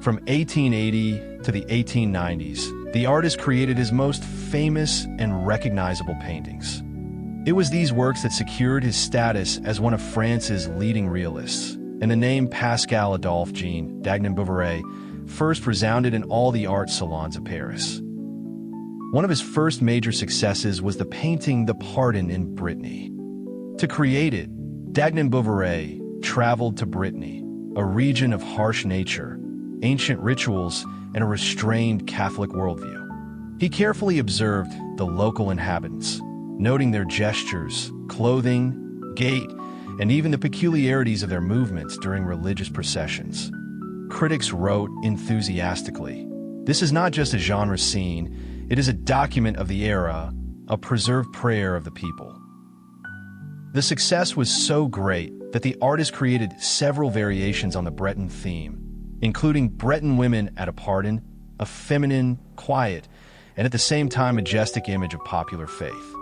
From 1880 to the 1890s, the artist created his most famous and recognizable paintings. It was these works that secured his status as one of France's leading realists, and the name Pascal Adolphe Jean Dagnan-Bouveret first resounded in all the art salons of Paris. One of his first major successes was the painting The Pardon in Brittany. To create it, Dagnan-Bouveret traveled to Brittany, a region of harsh nature, ancient rituals, and a restrained Catholic worldview. He carefully observed the local inhabitants, noting their gestures, clothing, gait, and even the peculiarities of their movements during religious processions. Critics wrote enthusiastically, "This is not just a genre scene, it is a document of the era, a preserved prayer of the people." The success was so great that the artist created several variations on the Breton theme, including Breton women at a pardon, a feminine, quiet, and at the same time majestic image of popular faith.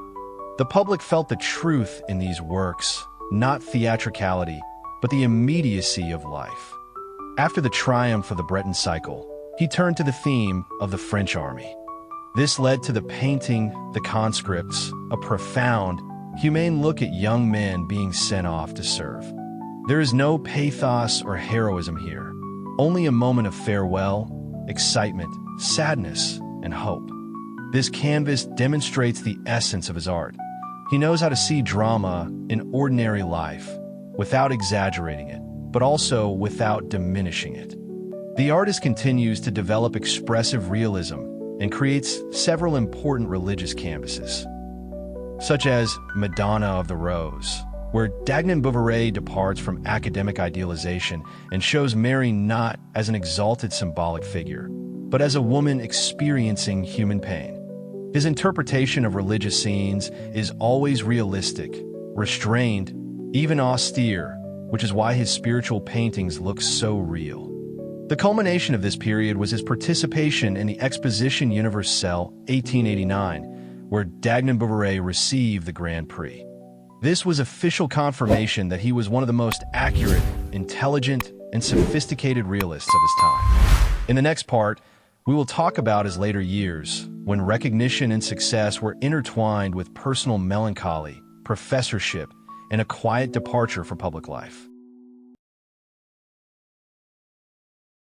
The public felt the truth in these works, not theatricality, but the immediacy of life. After the triumph of the Breton cycle, he turned to the theme of the French army. This led to the painting The Conscripts, a profound, humane look at young men being sent off to serve. There is no pathos or heroism here, only a moment of farewell, excitement, sadness, and hope. This canvas demonstrates the essence of his art. He knows how to see drama in ordinary life, without exaggerating it, but also without diminishing it. The artist continues to develop expressive realism and creates several important religious canvases, such as Madonna of the Rose, where Dagnan-Bouveret departs from academic idealization and shows Mary not as an exalted symbolic figure, but as a woman experiencing human pain. His interpretation of religious scenes is always realistic, restrained, even austere, which is why his spiritual paintings look so real. The culmination of this period was his participation in the Exposition Universelle 1889, where Dagnan-Bouveret received the Grand Prix. This was official confirmation that he was one of the most accurate, intelligent, and sophisticated realists of his time. In the next part, we will talk about his later years, when recognition and success were intertwined with personal melancholy, professorship, and a quiet departure for public life.